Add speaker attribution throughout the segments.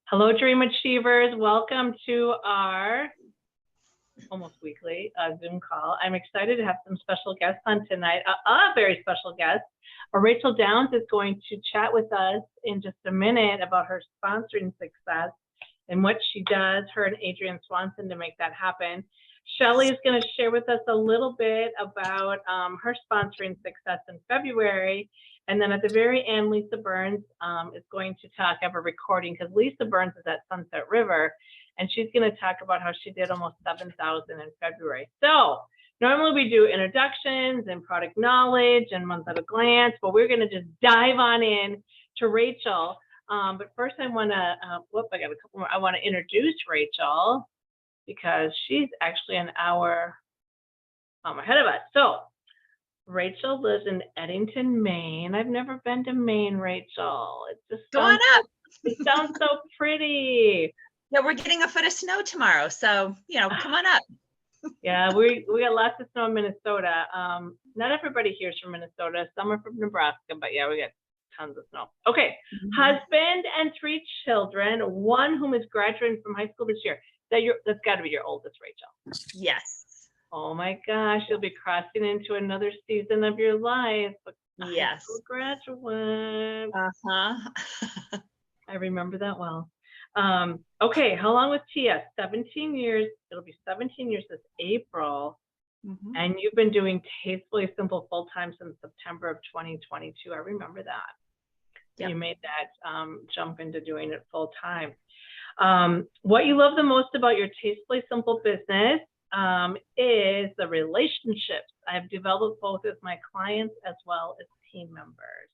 Speaker 1: Hello, Dream Achievers. Welcome to our almost weekly Zoom call. I'm excited to have some special guests on tonight. A very special guest. Rachel Downs is going to chat with us in just a minute about her sponsoring success and what she does, her and Adrienne Swanson, to make that happen. Shelly is going to share with us a little bit about her sponsoring success in February. And then at the very end, Lisa Burns is going to talk. I have a recording because Lisa Burns is at Sunset River, and she's going to talk about how she did almost 7,000 in February. So normally we do introductions and product knowledge and month at a glance, but we're going to just dive on in to Rachel. But first I want to, I got a couple more. I want to introduce Rachel because she's actually an hour ahead of us. So Rachel lives in Eddington, Maine. I've never been to Maine, Rachel. It just
Speaker 2: Go on up.
Speaker 1: It sounds so pretty.
Speaker 2: Yeah, we're getting a foot of snow tomorrow, so come on up.
Speaker 1: Yeah, we got lots of snow in Minnesota. Not everybody here is from Minnesota. Some are from Nebraska, but yeah, we got tons of snow. Okay, husband and 3 children, one whom is graduating from high school this year. That's got to be your oldest, Rachel.
Speaker 2: Yes.
Speaker 1: Oh my gosh, you'll be crossing into another season of your life.
Speaker 2: Yes.
Speaker 1: High school graduate. I remember that well. Okay, how long was Tia? 17 years. It'll be 17 years this April. And you've been doing Tastefully Simple full-time since September of 2022. I remember that. Yep. You made that jump into doing it full-time. What you love the most about your Tastefully Simple business is the relationships I've developed both with my clients as well as team members.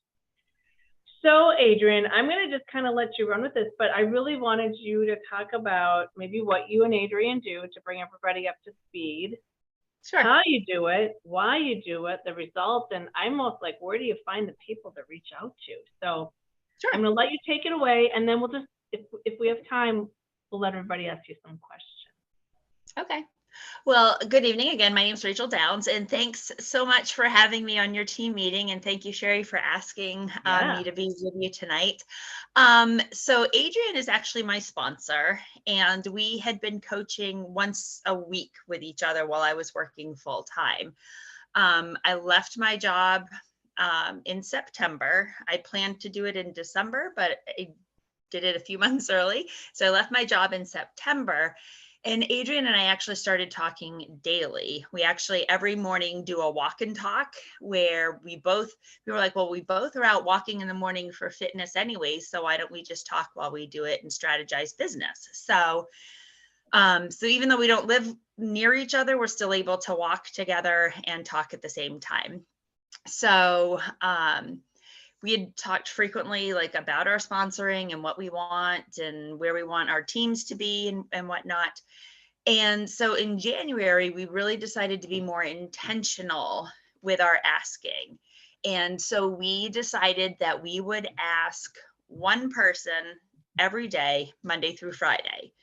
Speaker 1: So Adrienne, I'm going to just kind of let you run with this, but I really wanted you to talk about maybe what you and Adrienne do to bring everybody up to speed. Sure. How you do it, why you do it, the results, and I'm most like, where do you find the people to reach out to? So sure. I'm going to let you take it away, and then we'll just, if we have time, we'll let everybody ask you some questions.
Speaker 2: Okay. Well, good evening again. My name is Rachel Downs, and thanks so much for having me on your team meeting. And thank you, Sherry, for asking me to be with you tonight. So Adrienne is actually my sponsor, and we had been coaching once a week with each other while I was working full time. I left my job in September. I planned to do it in December, but I did it a few months early. So I left my job in September. And Adrienne and I actually started talking daily. We actually every morning do a walk and talk where we were like, well, we both are out walking in the morning for fitness anyway. So why don't we just talk while we do it and strategize business? So even though we don't live near each other, we're still able to walk together and talk at the same time. So we had talked frequently like about our sponsoring and what we want and where we want our teams to be and whatnot. And so in January, we really decided to be more intentional with our asking. And so we decided that we would ask one person every day, Monday through Friday.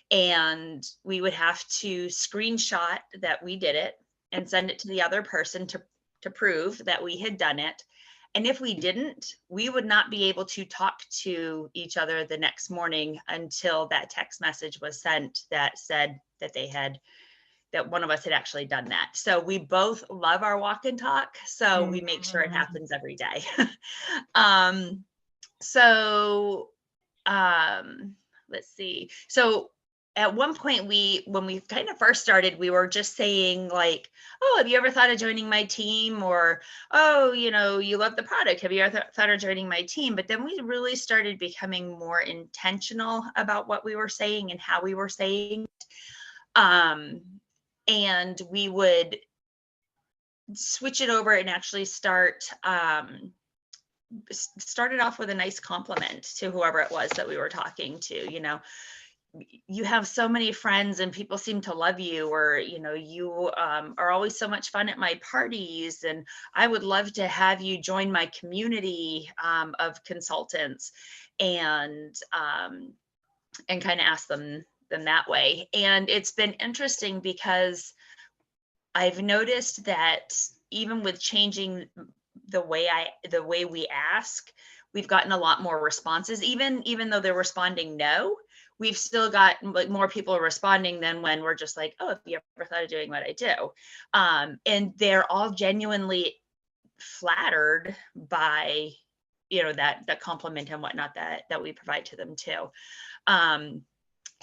Speaker 2: And we would have to screenshot that we did it and send it to the other person to prove that we had done it. And if we didn't, we would not be able to talk to each other the next morning until that text message was sent that said that one of us had actually done that. So we both love our walk and talk. So we make sure it happens every day. Let's see. So at one point when we kind of first started, we were just saying like, oh, have you ever thought of joining my team? Or, oh, you love the product. Have you ever thought of joining my team? But then we really started becoming more intentional about what we were saying and how we were saying it. And we would switch it over and actually started off with a nice compliment to whoever it was that we were talking to. You have so many friends and people seem to love you, or, you are always so much fun at my parties. And I would love to have you join my community of consultants and kind of ask them that way. And it's been interesting because I've noticed that even with changing the way we ask, we've gotten a lot more responses. Even though they're responding no, we've still got like more people responding than when we're just like, oh, have you ever thought of doing what I do? And they're all genuinely flattered by, that compliment and whatnot that we provide to them too.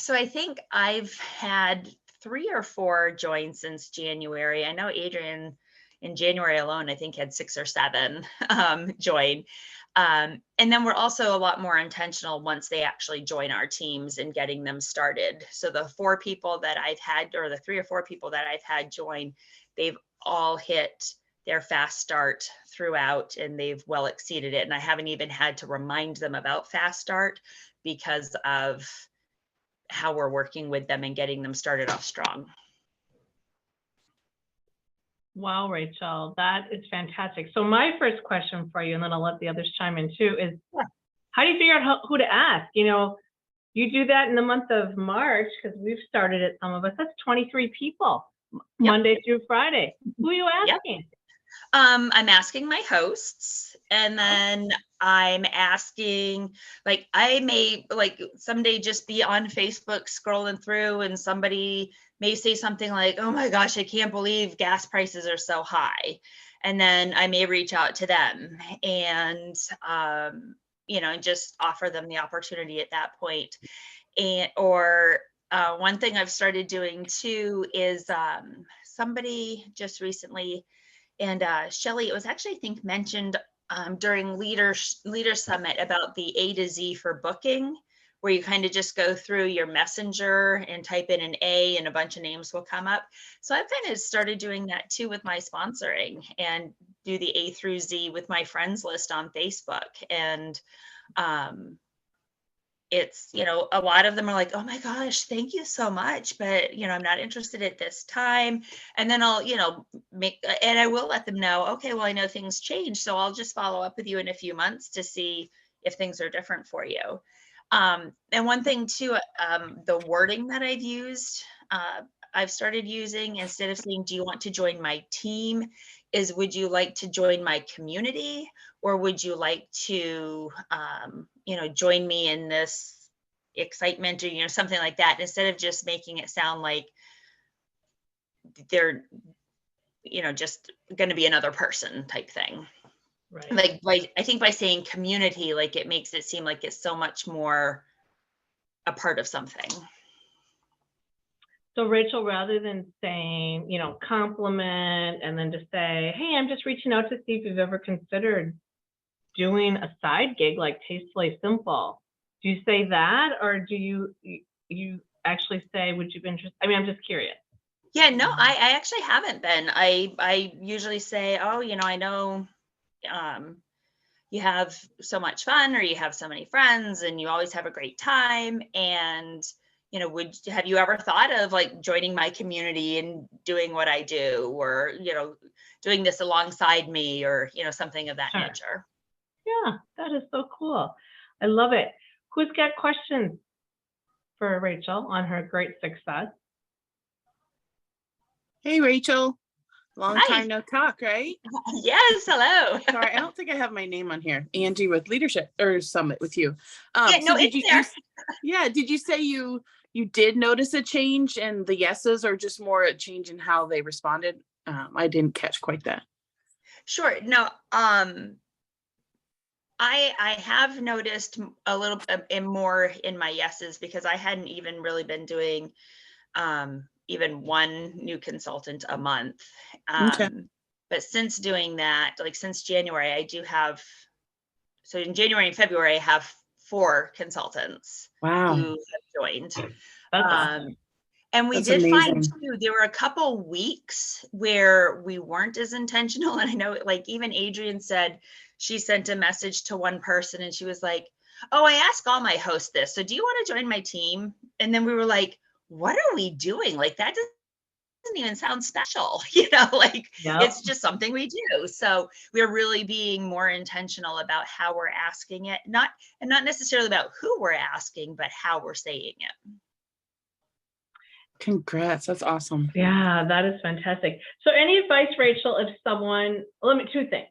Speaker 2: So I think I've had 3 or 4 joins since January. I know Adrian in January alone, I think had 6 or 7 join. And then we're also a lot more intentional once they actually join our teams and getting them started. So the 4 people that I've had, or the 3 or 4 people that I've had join, they've all hit their fast start throughout and they've well exceeded it. And I haven't even had to remind them about fast start because of how we're working with them and getting them started off strong.
Speaker 1: Wow, Rachel, that is fantastic. So my first question for you, and then I'll let the others chime in too, is how do you figure out who to ask? You do that in the month of March, because we've started it, some of us, that's 23 people, Monday through Friday. Who are you asking?
Speaker 2: I'm asking my hosts, and then I'm asking, like, I may like someday just be on Facebook scrolling through and somebody may say something like, oh my gosh, I can't believe gas prices are so high. And then I may reach out to them and, just offer them the opportunity at that point. Or one thing I've started doing too is somebody just recently, and Shelley, it was actually, I think, mentioned during Leader Summit about the A to Z for booking, where you kind of just go through your messenger and type in an A and a bunch of names will come up. So I've kind of started doing that too with my sponsoring, and do the A through Z with my friends list on Facebook. And it's, a lot of them are like, oh my gosh, thank you so much, but I'm not interested at this time. And then I'll, and I will let them know, okay, well, I know things change, so I'll just follow up with you in a few months to see if things are different for you. And one thing too, the wording that I've used, I've started using, instead of saying, do you want to join my team, is, would you like to join my community? Or would you like to, join me in this excitement, or, something like that, instead of just making it sound like they're, just going to be another person type thing. Right. Like, I think by saying community, like, it makes it seem like it's so much more a part of something.
Speaker 1: So Rachel, rather than saying, compliment and then just say, hey, I'm just reaching out to see if you've ever considered doing a side gig like Tastefully Simple. Do you say that, or do you actually say, would you be interested? I mean, I'm just curious.
Speaker 2: Yeah, no, I actually haven't been. I usually say, oh, I know you have so much fun, or you have so many friends and you always have a great time. And, have you ever thought of like joining my community and doing what I do, or, doing this alongside me, or, something of that nature.
Speaker 1: Yeah, that is so cool. I love it. Who's got questions for Rachel on her great success?
Speaker 3: Hey, Rachel. Long time no talk, right?
Speaker 2: Yes, hello.
Speaker 3: Sorry, I don't think I have my name on here. Angie with Leadership or Summit with you.
Speaker 2: Yeah, no,
Speaker 3: did you say you did notice a change in the yeses, or just more a change in how they responded? I didn't catch quite that.
Speaker 2: Sure. No, I have noticed a little bit more in my yeses, because I hadn't even really been doing even one new consultant a month.
Speaker 3: Okay.
Speaker 2: But since doing that, like since January, I do have, so in January and February, I have 4 consultants who have joined.
Speaker 1: Awesome.
Speaker 2: And we did find too, there were a couple weeks where we weren't as intentional. And I know, like, even Adrian said, she sent a message to one person and she was like, oh, I asked all my hosts this, so do you want to join my team? And then we were like, what are we doing? Like, that doesn't even sound special, It's just something we do. So we're really being more intentional about how we're asking it, not necessarily about who we're asking, but how we're saying it.
Speaker 3: Congrats, that's awesome.
Speaker 1: Yeah, that is fantastic. So any advice, Rachel, if someone, two things.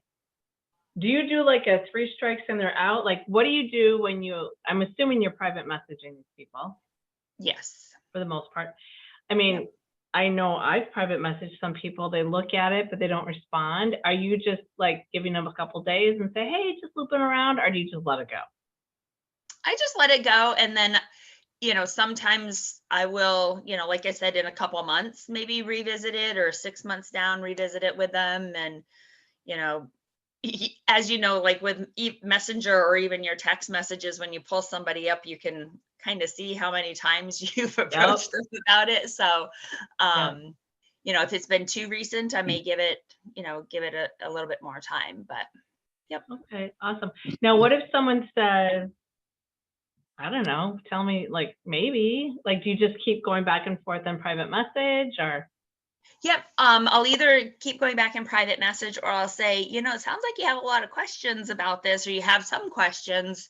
Speaker 1: Do you do like a 3 strikes and they're out? Like, what do you do when I'm assuming you're private messaging these people
Speaker 2: Yes.
Speaker 1: for the most part. I mean,
Speaker 2: Yeah.
Speaker 1: I know I've private messaged some people, they look at it, but they don't respond. Are you just like giving them a couple days and say, hey, just looping around, or do you just let it go?
Speaker 2: I just let it go. And then, sometimes I will, like I said, in a couple months, maybe revisit it, or 6 months down, revisit it with them. And, as you know, like with Messenger or even your text messages, when you pull somebody up, you can kind of see how many times you've approached them about it. So, if it's been too recent, I may give it a little bit more time, but yep.
Speaker 1: Okay, awesome. Now, what if someone says, I don't know, tell me, like, maybe, like, do you just keep going back and forth on private message, or?
Speaker 2: Yep. I'll either keep going back in private message, or I'll say, it sounds like you have a lot of questions about this, or you have some questions.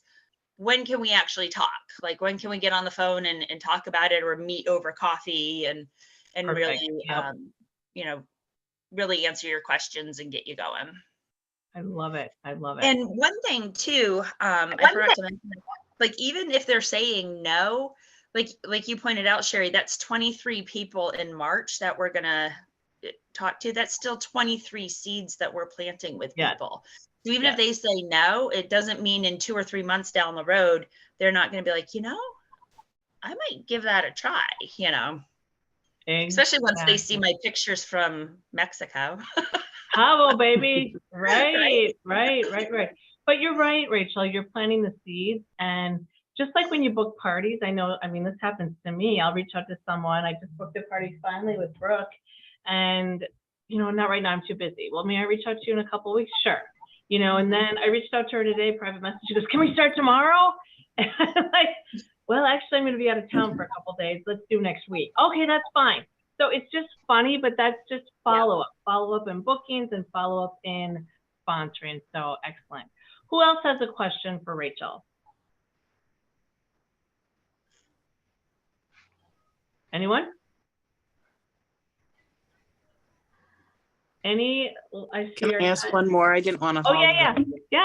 Speaker 2: When can we actually talk? Like, when can we get on the phone and talk about it, or meet over coffee and
Speaker 1: Perfect.
Speaker 2: really,
Speaker 1: Yep.
Speaker 2: really answer your questions and get you going.
Speaker 1: I love it. I love it.
Speaker 2: And one thing too, I forgot to mention, like, even if they're saying no, like you pointed out, Sherry, that's 23 people in March that we're gonna talk to. That's still 23 seeds that we're planting with people. So even if they say no, it doesn't mean in 2 or 3 months down the road, they're not gonna be like, I might give that a try, Especially once they see my pictures from Mexico.
Speaker 1: Cabo, baby. Right. But you're right, Rachel. You're planting the seeds. And just like when you book parties, this happens to me. I'll reach out to someone. I just booked a party finally with Brooke. And, not right now, I'm too busy. Well, may I reach out to you in a couple of weeks? Sure. And then I reached out to her today, private message. She goes, can we start tomorrow? And I'm like, well, actually, I'm going to be out of town for a couple of days. Let's do next week. Okay, that's fine. So it's just funny, but that's just follow up in bookings and follow up in sponsoring. So excellent. Who else has a question for Rachel? Anyone?
Speaker 3: Can I ask one more? I didn't want to.
Speaker 1: Oh, yeah.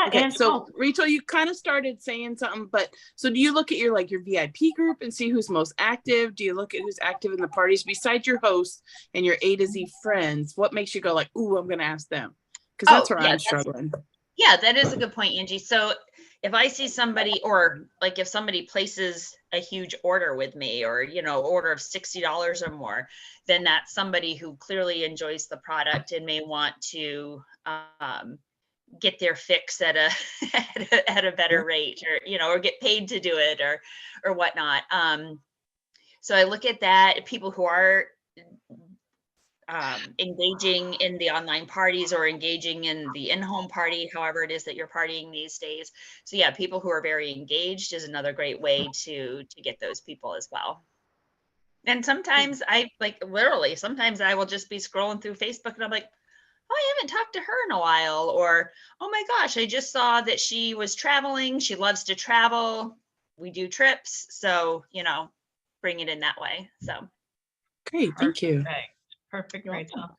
Speaker 3: Okay, so Rachel, you kind of started saying something, but so do you look at your VIP group and see who's most active? Do you look at who's active in the parties besides your hosts and your A to Z friends? What makes you go like, ooh, I'm going to ask them? Because that's where I'm struggling.
Speaker 2: Yeah, that is a good point, Angie. So if I see somebody, or like if somebody places a huge order with me, or, order of $60 or more, then that's somebody who clearly enjoys the product and may want to get their fix at a better rate, or, or get paid to do it, or whatnot. So I look at that, people who are engaging in the online parties, or engaging in the in-home party, however it is that you're partying these days. So yeah, people who are very engaged is another great way to get those people as well. And sometimes sometimes I will just be scrolling through Facebook and I'm like, oh, I haven't talked to her in a while, or, oh my gosh, I just saw that she was traveling. She loves to travel. We do trips. So, bring it in that way. So.
Speaker 3: Great. Thank you.
Speaker 1: Perfect, Rachel.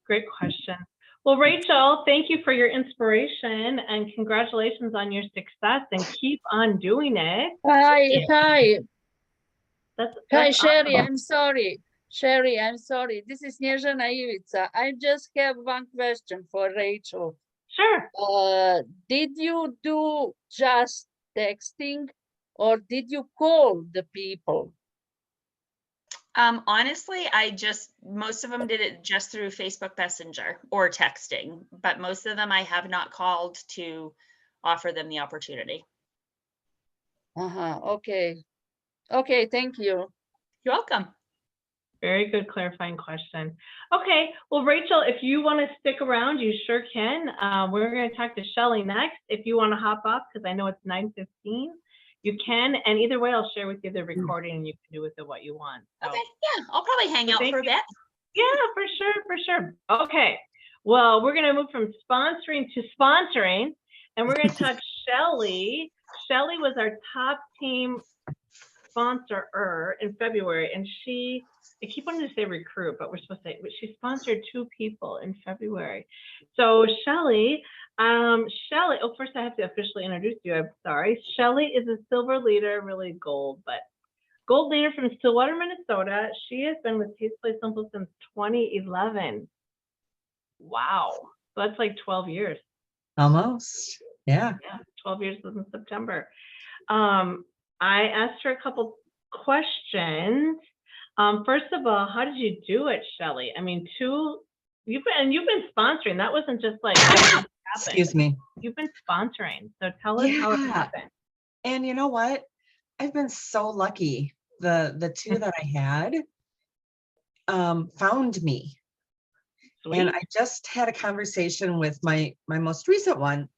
Speaker 1: Great question. Well, Rachel, thank you for your inspiration and congratulations on your success, and keep on doing it.
Speaker 4: Hi, Sherry.
Speaker 1: Awesome.
Speaker 4: I'm sorry. This is Snezhana Ivica. I just have one question for Rachel.
Speaker 1: Sure.
Speaker 4: Did you do just texting, or did you call the people?
Speaker 2: Honestly, most of them did it just through Facebook Messenger or texting, but most of them I have not called to offer them the opportunity.
Speaker 4: Okay, thank you.
Speaker 2: You're welcome.
Speaker 1: Very good clarifying question. Okay, well, Rachel, if you want to stick around, you sure can. We're going to talk to Shelly next. If you want to hop off, because I know it's 9:15. You can, and either way, I'll share with you the recording, and you can do with it what you want.
Speaker 2: So. Okay, yeah, I'll probably hang out for a bit.
Speaker 1: Yeah, for sure. Okay, well, we're gonna move from sponsoring to sponsoring, and we're gonna talk Shelly. Shelly was our top team sponsor in February, and I keep wanting to say recruit, but we're supposed to say, she sponsored 2 people in February. So Shelly, Shelly, oh, first I have to officially introduce you. I'm sorry. Shelly is a silver leader, really gold, but gold leader from Stillwater, Minnesota. She has been with Tastefully Simple since 2011. Wow. So that's like 12 years.
Speaker 5: Almost. Yeah.
Speaker 1: Yeah, 12 years in September. I asked her a couple questions. First of all, how did you do it, Shelly? I mean, you've been sponsoring. That wasn't just like
Speaker 5: Excuse me.
Speaker 1: You've been sponsoring. So tell us how it
Speaker 5: Yeah.
Speaker 1: happened.
Speaker 5: And you know what? I've been so lucky. The two that I had found me.
Speaker 1: Sweet.
Speaker 5: And I just had a conversation with my most recent one.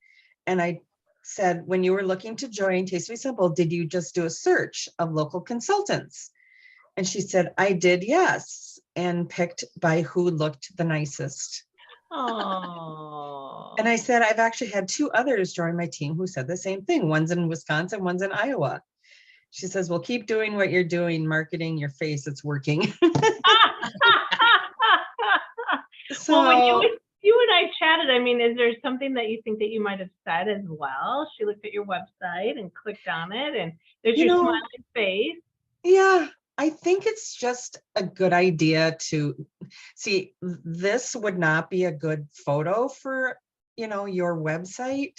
Speaker 5: And I said, when you were looking to join Tastefully Simple, did you just do a search of local consultants? And she said, I did, yes. And picked by who looked the nicest.
Speaker 1: Oh.
Speaker 5: And I said, I've actually had two others join my team who said the same thing. One's in Wisconsin, one's in Iowa. She says, well, keep doing what you're doing, marketing your face, it's working. So,
Speaker 1: well, when you and I chatted, I mean, is there something that you think that you might have said as well? She looked at your website and clicked on it, and there's your smiling face.
Speaker 5: Yeah, I think it's just a good idea to see. This would not be a good photo for, your website,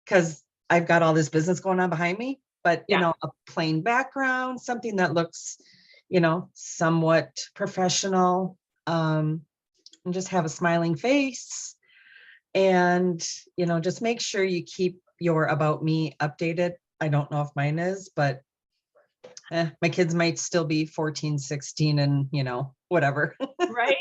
Speaker 5: because I've got all this business going on behind me, but a plain background, something that looks, somewhat professional, and just have a smiling face, and, just make sure you keep your About Me updated. I don't know if mine is, but my kids might still be 14, 16, and, whatever.
Speaker 1: Right.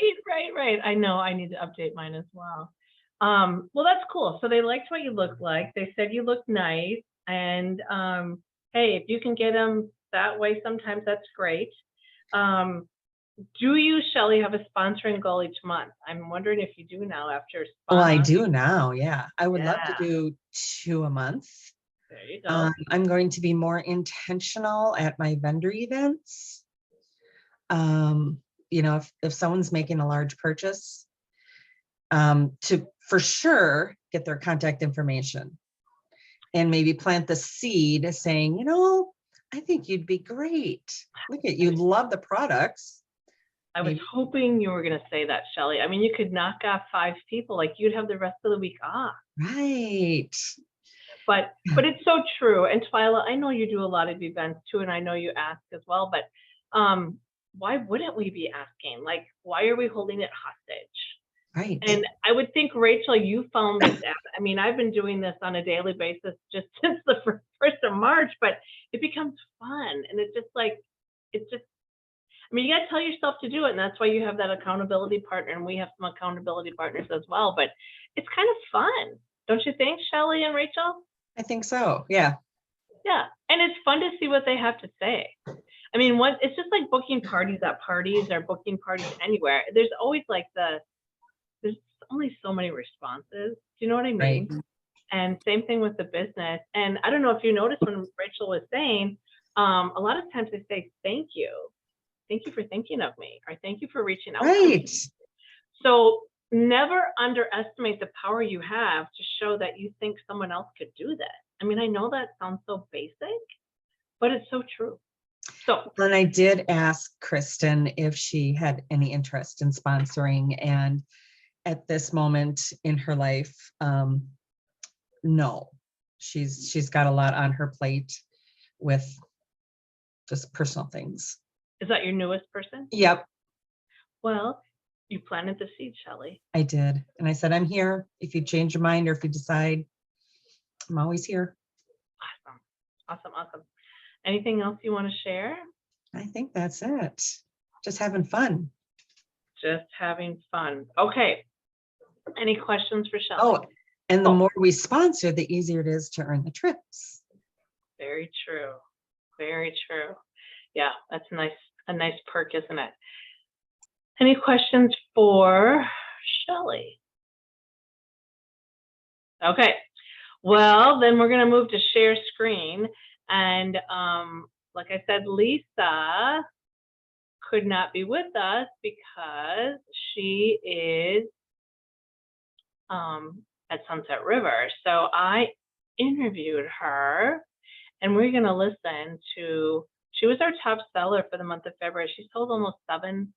Speaker 1: I know I need to update mine as well. Well, that's cool. So they liked what you looked like. They said you look nice. And hey, if you can get them that way, sometimes that's great. Do you, Shelly, have a sponsoring goal each month? I'm wondering if you do now after.
Speaker 5: Well, I do now. Yeah. I would love to
Speaker 1: Yeah.
Speaker 5: do 2 a month.
Speaker 1: There you go.
Speaker 5: I'm going to be more intentional at my vendor events. If someone's making a large purchase, to for sure get their contact information and maybe plant the seed saying, I think you'd be great. Look at you, love the products.
Speaker 1: I was hoping you were going to say that, Shelly. I mean, you could knock off 5 people, like you'd have the rest of the week off.
Speaker 5: Right.
Speaker 1: But it's so true. And Twyla, I know you do a lot of events too, and I know you ask as well, but why wouldn't we be asking? Like, why are we holding it hostage?
Speaker 5: Right.
Speaker 1: And I would think, Rachel, you found this app. I mean, I've been doing this on a daily basis just since the 1st of March, but it becomes fun. And it's just, I mean, you got to tell yourself to do it. And that's why you have that accountability partner. And we have some accountability partners as well. But it's kind of fun. Don't you think, Shelly and Rachel?
Speaker 5: I think so. Yeah.
Speaker 1: Yeah. And it's fun to see what they have to say. I mean, it's just like booking parties at parties or booking parties anywhere. There's always there's only so many responses. Do you know what I mean? Right. And same thing with the business. And I don't know if you noticed when Rachel was saying, a lot of times they say, thank you. Thank you for thinking of me, or thank you for reaching out.
Speaker 5: Right.
Speaker 1: So never underestimate the power you have to show that you think someone else could do that. I mean, I know that sounds so basic, but it's so true. So,
Speaker 5: and I did ask Kristen if she had any interest in sponsoring, and at this moment in her life, no, she's got a lot on her plate with just personal things.
Speaker 1: Is that your newest person?
Speaker 5: Yep.
Speaker 1: Well, you planted the seed, Shelly.
Speaker 5: I did. And I said, I'm here. If you change your mind or if you decide, I'm always here.
Speaker 1: Awesome. Anything else you want to share?
Speaker 5: I think that's it. Just having fun.
Speaker 1: Okay. Any questions for Shelly?
Speaker 5: Oh, and the more we sponsor, the easier it is to earn the trips.
Speaker 1: Very true. Yeah, that's a nice perk, isn't it? Any questions for Shelly? Okay. Well, then we're going to move to share screen. And like I said, Lisa could not be with us because she is at Sunset River. So I interviewed her, and we're going to listen to, she was our top seller for the month of February. She sold almost $7,000.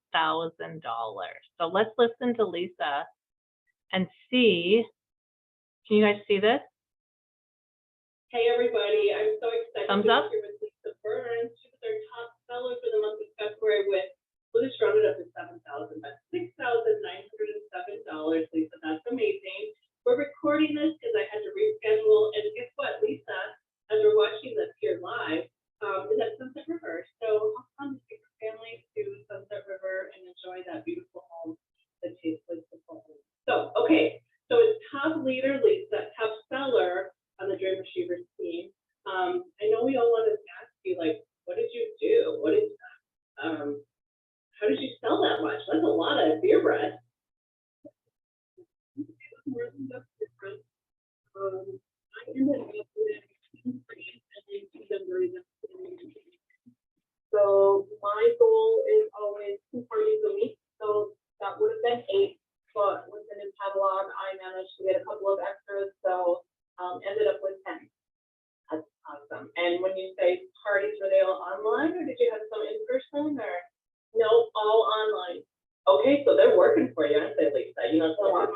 Speaker 1: So let's listen to Lisa and see. Can you guys see this? Hey everybody, I'm so excited Thumbs up. to be here with Lisa Burns. She was our top seller for the month of February with, we'll just round it up to 7,000, but $6,907. Lisa, that's amazing. We're recording this because I had to reschedule, and guess what, Lisa, as we're watching this here live, is at Sunset River. So have fun to take your family to Sunset River and enjoy that beautiful home that tastes like the home. So, okay, so it's top leader Lisa, top seller on the Dream Achievers team. I know we all want to ask you, like, what did you do? What is, how did you sell that much? That's a lot of beer bread. I ended up with so my goal is always 2 parties a week. So that would have been 8, but with the new catalog, I managed to get a couple of extras. So ended up with 10. That's awesome. And when you say parties, were they all online, or did you have some in person, or no, all online? Okay, so they're working for you, aren't they, Lisa? You know, so I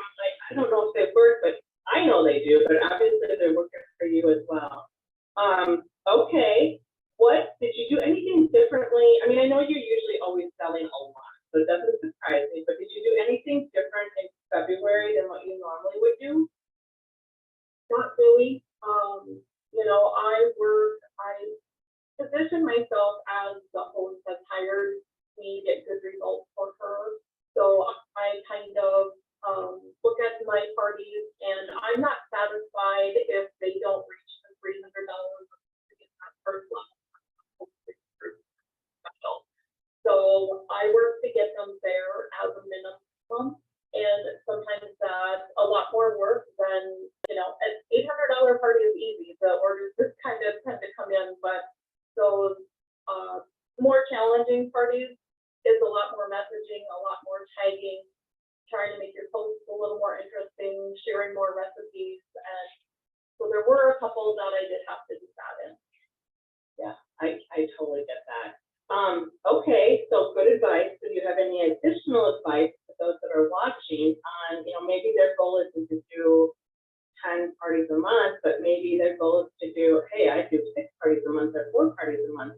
Speaker 1: don't know if they work, but I know they do. But obviously, they're working for you as well. Okay. What did you do anything differently? I mean, I know you're usually always selling a lot, so it doesn't surprise me. But did you do anything different in February than what you normally would do? Not really. You know, I position myself as the host that's hired me to get good results for her. So I kind of look at my parties, and I'm not satisfied if they don't reach the $300 to get that first level. So I work to get them there as a minimum. And sometimes that's a lot more work than, you know, an $800 party is easy. The orders just kind of tend to come in, but those more challenging parties is a lot more messaging, a lot more tagging, trying to make your posts a little more interesting, sharing more recipes. And so there were a couple that I did have to do that in. Yeah, I totally get that. Okay, so good advice. Do you have any additional advice for those that are watching on, you know, maybe their goal isn't to do 10 parties a month, but maybe their goal is to do, hey, I do 6 parties a month or 4 parties a month.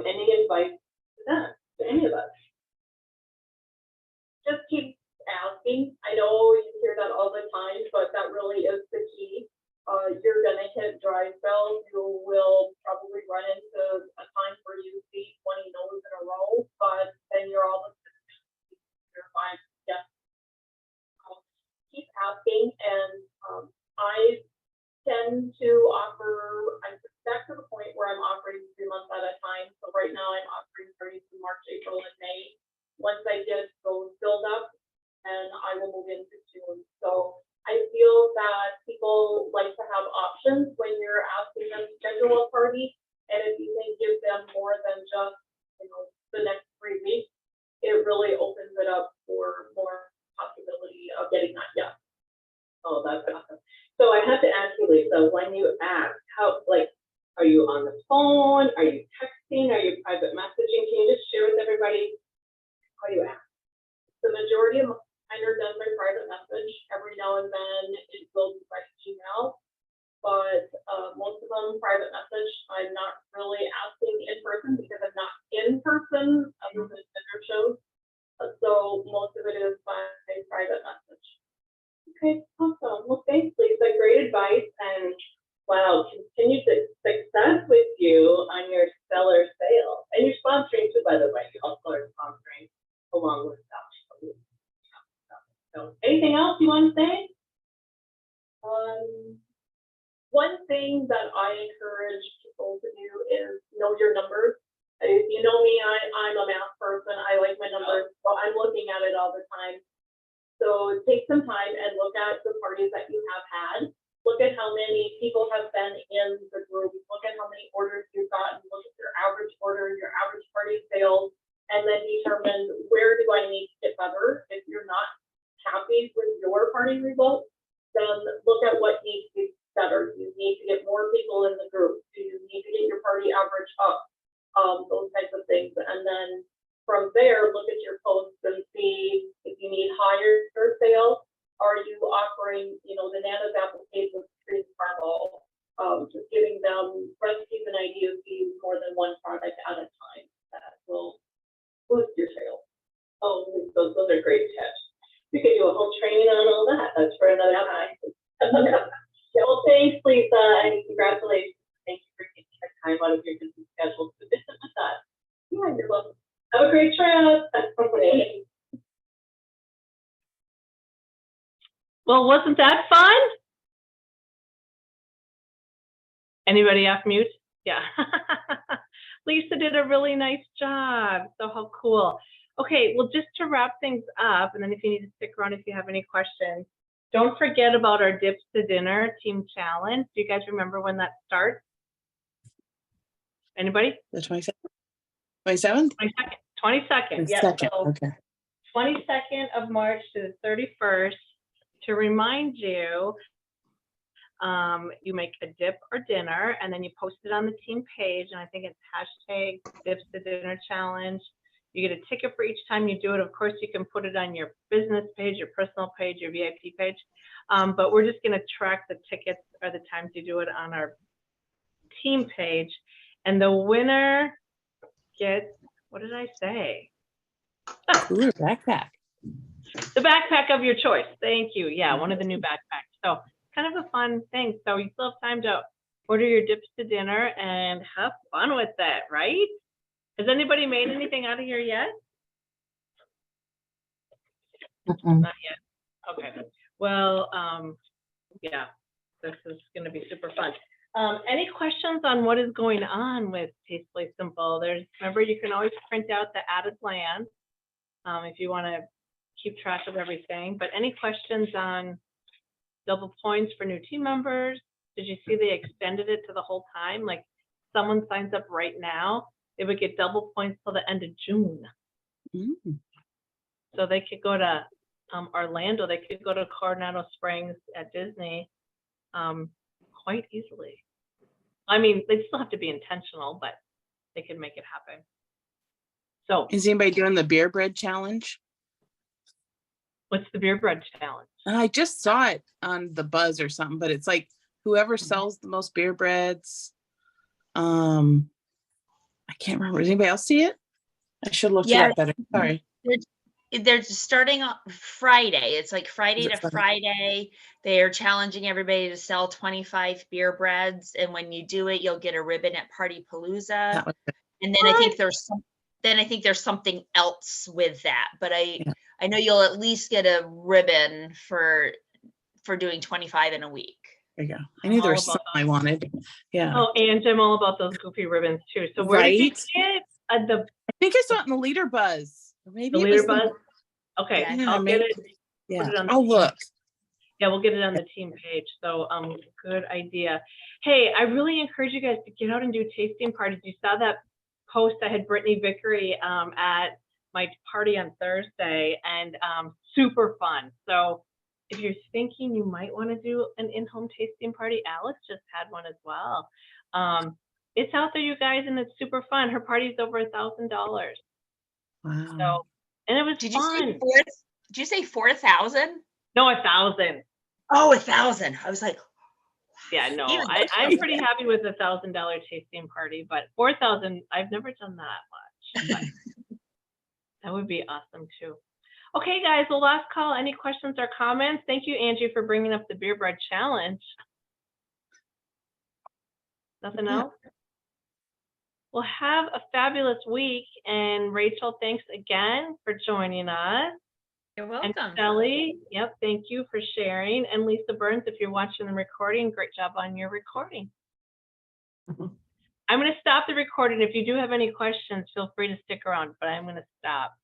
Speaker 1: Any advice to them, to any of us? Just keep asking. I know you hear that all the time, but that really is the key. You're gonna hit dry spells. You will probably run into a time where you see 20 no's in a row, but then you're all of a sudden you're fine. Yeah. Keep asking, and I tend to offer. I'm back to the point where I'm offering 3 months at a time. So right now I'm offering parties in March, April, and May. Once I get those filled up, and I will move into June. So I feel that people like to have options when you're asking them to schedule a party, and if you can give them more than just, you know, the next 3 weeks, it really opens it up for more possibility of getting that yes. Oh, that's awesome. So I have to ask you, Lisa, when you ask, how, like, are you on the phone? Are you texting? Are you private messaging? Can you just share with everybody how you ask? The majority of mine are done by private message. Every now and then it will be by email, but most of them private message. I'm not really asking in person because I'm not in person other than dinner shows. So most of it is by private message. Okay, awesome. Well, thanks, Lisa. Great advice, and wow, continued success with you on your stellar sales. And you're sponsoring too, by the way. You also are sponsoring along with stuff. So anything else you want to say? One thing that I encourage people to do is know your numbers. If you know me, I'm a math person. I like my numbers, so I'm looking at it all the time. So take some time and look at the parties that you have had. Look at how many people have been in the group. Look at how many orders you've gotten. Look at your average order, your average party sales, and then determine where do I need to get better. If you're not happy with your party results, then
Speaker 6: party average up, those types of things. And then from there, look at your posts and see if you need higher sales. Are you offering, you know, the Nana's apple cake with cream caramel, just giving them recipes and ideas to use more than one product at a time. That will boost your sales. Oh, those are great tips. We could do a whole training on all that. That's for another time. Yeah, well, thanks, Lisa, and congratulations. Thank you for taking the time out of your busy schedule to visit with us. Yeah, you're welcome. Have a great trip.
Speaker 1: Well, wasn't that fun? Anybody off mute? Yeah. Lisa did a really nice job. So how cool. Okay, well, just to wrap things up, and then if you need to stick around if you have any questions, don't forget about our Dips to Dinner team challenge. Do you guys remember when that starts? Anybody?
Speaker 3: The 27th? 27th?
Speaker 1: 22nd. Yeah.
Speaker 3: Second.
Speaker 1: So
Speaker 3: Okay.
Speaker 1: 22nd of March to the 31st. To remind you, you make a dip or dinner, and then you post it on the team page, and I think it's hashtag Dips to Dinner Challenge. You get a ticket for each time you do it. Of course, you can put it on your business page, your personal page, your VIP page, but we're just going to track the tickets or the times you do it on our team page, and the winner gets, what did I say?
Speaker 3: Ooh, backpack.
Speaker 1: The backpack of your choice. Thank you. Yeah, one of the new backpacks. So kind of a fun thing. So you still have time to order your dips to dinner and have fun with that, right? Has anybody made anything out of here yet? Not yet. Okay. Well, yeah, this is going to be super fun. Any questions on what is going on with Tastefully Simple? Remember, you can always print out the added plan if you want to keep track of everything. But any questions on double points for new team members? Did you see they extended it to the whole time? Like someone signs up right now, they would get double points till the end of June. So they could go to Orlando, they could go to Coronado Springs at Disney quite easily. I mean, they still have to be intentional, but they can make it happen. So
Speaker 3: is anybody doing the beer bread challenge?
Speaker 1: What's the beer bread challenge?
Speaker 3: I just saw it on the Buzz or something, but it's like whoever sells the most beer breads. I can't remember. Does anybody else see it? I should look it up better. Sorry.
Speaker 2: They're starting on Friday. It's like Friday
Speaker 3: Is it
Speaker 2: to Friday. They're challenging everybody to sell 25 beer breads, and when you do it, you'll get a ribbon at Party Palooza. And then I think there's something else with that. But I know you'll at least get a ribbon for doing 25 in a week.
Speaker 3: There you go. I knew there was something I wanted. Yeah.
Speaker 1: Oh, and I'm all about those goofy ribbons too. So where did you get it?
Speaker 3: I think I saw it in the Leader Buzz. Maybe
Speaker 1: the Leader Buzz. Okay,
Speaker 2: Yeah,
Speaker 1: I'll get it.
Speaker 3: Yeah.
Speaker 1: Put it on the
Speaker 3: Oh,
Speaker 1: team.
Speaker 3: look.
Speaker 1: Yeah, we'll get it on the team page. So good idea. Hey, I really encourage you guys to get out and do tasting parties. You saw that post I had Brittany Vickery at my party on Thursday, and super fun. So if you're thinking you might want to do an in-home tasting party, Alex just had one as well. It's out there, you guys, and it's super fun. Her party's over $1,000.
Speaker 3: Wow.
Speaker 1: So, and it was fun.
Speaker 2: Did you say 4,000?
Speaker 1: No, 1,000.
Speaker 2: Oh, 1,000. I was like,
Speaker 1: yeah, no, I'm pretty happy with a $1,000 tasting party, but 4,000, I've never done that much. But that would be awesome too. Okay, guys, well, last call. Any questions or comments? Thank you, Angie, for bringing up the beer bread challenge. Nothing else? Well, have a fabulous week. And Rachel, thanks again for joining us.
Speaker 2: you're welcome.
Speaker 1: And Shelly, yep, thank you for sharing. And Lisa Burns, if you're watching the recording, great job on your recording. I'm going to stop the recording. If you do have any questions, feel free to stick around, but I'm going to stop.